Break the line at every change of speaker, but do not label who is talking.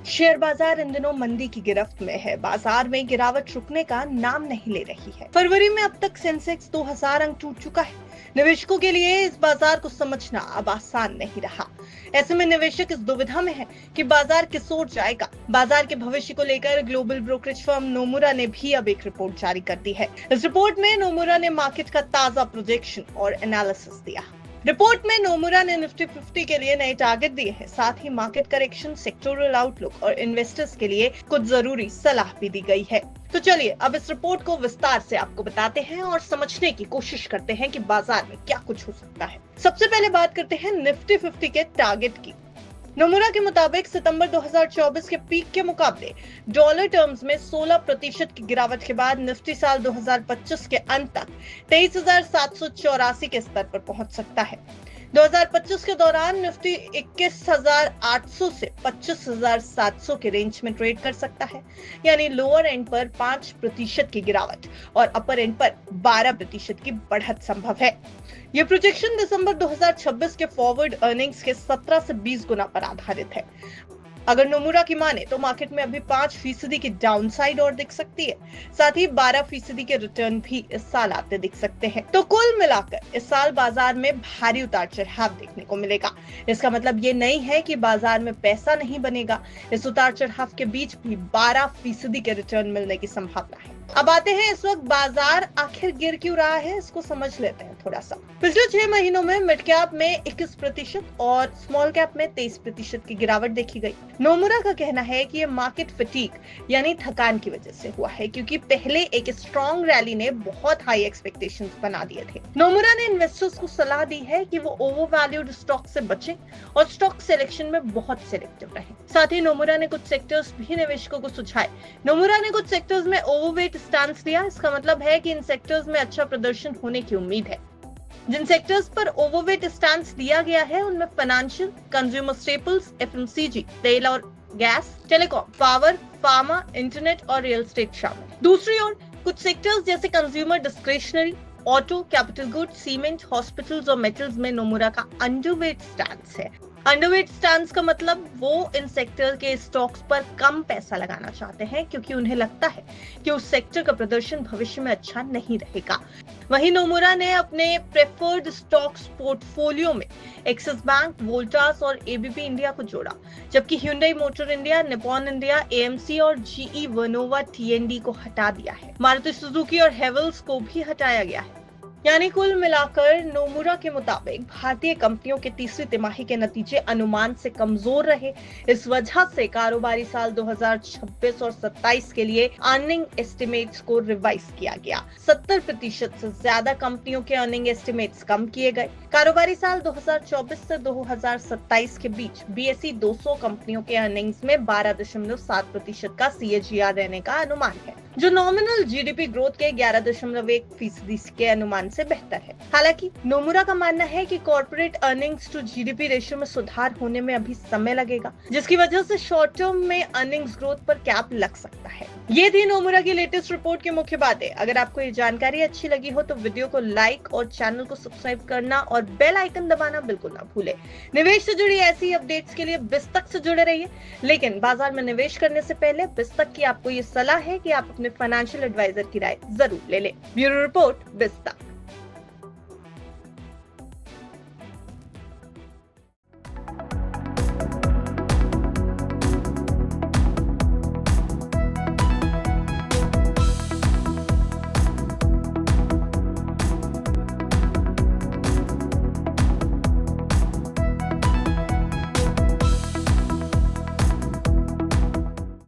Share बाजार इन दिनों मंदी की गिरफ्त में है। बाजार में गिरावट रुकने का नाम नहीं ले रही है। फरवरी में अब तक सेंसेक्स 2000 अंक टूट चुका है। निवेशकों के लिए इस बाजार को समझना अब आसान नहीं रहा। ऐसे में निवेशक इस दुविधा में है कि बाजार किस ओर जाएगा। बाजार के भविष्य को लेकर ग्लोबल ब्रोकरेज फर्म नोमुरा ने भी अब एक रिपोर्ट जारी कर दी है। इस रिपोर्ट में नोमुरा ने मार्केट का ताजा प्रोजेक्शन और एनालिसिस दिया। रिपोर्ट में नोमुरा ने निफ्टी 50 के लिए नए टारगेट दिए हैं। साथ ही मार्केट करेक्शन, सेक्टोरल आउटलुक और इन्वेस्टर्स के लिए कुछ जरूरी सलाह भी दी गई है। तो चलिए अब इस रिपोर्ट को विस्तार से आपको बताते हैं और समझने की कोशिश करते हैं कि बाजार में क्या कुछ हो सकता है। सबसे पहले बात करते हैं निफ्टी 50 के टारगेट की। नोमुरा के मुताबिक सितंबर 2024 के पीक के मुकाबले डॉलर टर्म्स में 16% की गिरावट के बाद निफ्टी साल 2025 के अंत तक 23,784 के स्तर पर पहुंच सकता है। 2025 के दौरान निफ्टी 21,800 से 25,700 के रेंज में ट्रेड कर सकता है, यानी लोअर एंड पर 5% की गिरावट और अपर एंड पर 12% की बढ़त संभव है। ये प्रोजेक्शन दिसंबर 2026 के फॉरवर्ड अर्निंग्स के 17 से 20 गुना पर आधारित है। अगर नोमुरा की माने तो मार्केट में अभी 5% की डाउनसाइड और दिख सकती है। साथ ही 12% के रिटर्न भी इस साल आते दिख सकते हैं। तो कुल मिलाकर इस साल बाजार में भारी उतार चढ़ाव देखने को मिलेगा। इसका मतलब ये नहीं है कि बाजार में पैसा नहीं बनेगा। इस उतार चढ़ाव के बीच भी 12% के रिटर्न मिलने की संभावना है। अब आते हैं इस वक्त बाजार आखिर गिर क्यों रहा है, इसको समझ लेते हैं थोड़ा सा। पिछले 6 महीनों में मिड कैप में 21% और स्मॉल कैप में 23% की गिरावट देखी गई। नोमुरा का कहना है कि ये मार्केट फटीग यानी थकान की वजह से हुआ है, क्योंकि पहले एक स्ट्रॉन्ग रैली ने बहुत हाई एक्सपेक्टेशंस बना दिए थे। नोमुरा ने इन्वेस्टर्स को सलाह दी है कि वो ओवर वैल्यूड स्टॉक से बचें और स्टॉक सिलेक्शन में बहुत सिलेक्टिव रहें। साथ ही नोमुरा ने कुछ सेक्टर्स भी निवेशकों को सुझाए। नोमुरा ने कुछ सेक्टर्स में ओवरवेट स्टांस लिया। इसका मतलब है कि इन सेक्टर्स में अच्छा प्रदर्शन होने की उम्मीद है। जिन सेक्टर्स पर ओवरवेट स्टांस दिया गया है उनमें फाइनेंशियल, कंज्यूमर स्टेपल्स, एफएमसीजी, तेल और gas, telecom, power, pharma, internet और रियल एस्टेट शामिल। दूसरी ओर कुछ सेक्टर्स जैसे consumer discretionary, auto, capital goods, cement, hospitals और मेटल्स में नोमुरा का अंडरवेट स्टांस है। अंडरवेट स्टांस का मतलब वो इन सेक्टर के स्टॉक्स पर कम पैसा लगाना चाहते हैं, क्योंकि उन्हें लगता है कि उस सेक्टर का प्रदर्शन भविष्य में अच्छा नहीं रहेगा। वहीं नोमुरा ने अपने प्रेफर्ड स्टॉक्स पोर्टफोलियो में एक्सिस बैंक, वोल्टास और एबीबी इंडिया को जोड़ा, जबकि Hyundai motor India, Nippon India, AMC और जीई वर्नोवा टीएनडी को हटा दिया है। मारुति सुजुकी और हेवल्स को भी हटाया गया है। यानी कुल मिलाकर नोमुरा के मुताबिक भारतीय कंपनियों के तीसरी तिमाही के नतीजे अनुमान से कमजोर रहे। इस वजह से कारोबारी साल 2026 और 27 के लिए अर्निंग एस्टिमेट्स को रिवाइज किया गया। 70% से ज्यादा कंपनियों के अर्निंग एस्टिमेट्स कम किए गए। कारोबारी साल 2024 से 2027 के बीच बीएसई 200 कंपनियों के अर्निंग्स में 12.7% का CAGR रहने का अनुमान है, जो नॉमिनल जीडीपी ग्रोथ के 11.1% के अनुमान से बेहतर है। हालांकि नोमुरा का मानना है कि corporate earnings to GDP ratio में सुधार होने में अभी समय लगेगा, जिसकी वजह से शॉर्ट टर्म में अर्निंग्स ग्रोथ पर कैप लग सकता है। ये थी नोमुरा की लेटेस्ट रिपोर्ट की मुख्य बातें। अगर आपको ये जानकारी अच्छी लगी हो तो वीडियो को लाइक और चैनल को सब्सक्राइब करना और बेल आइकन दबाना बिल्कुल ना भूले। निवेश से जुड़ी ऐसी अपडेट्स के लिए बिस्तक से जुड़े रहिए। लेकिन बाजार में निवेश करने से पहले बिस्तक की आपको ये सलाह है कि आप अपने फाइनेंशियल एडवाइजर की राय जरूर ले लें। Bureau report, बिस्तक।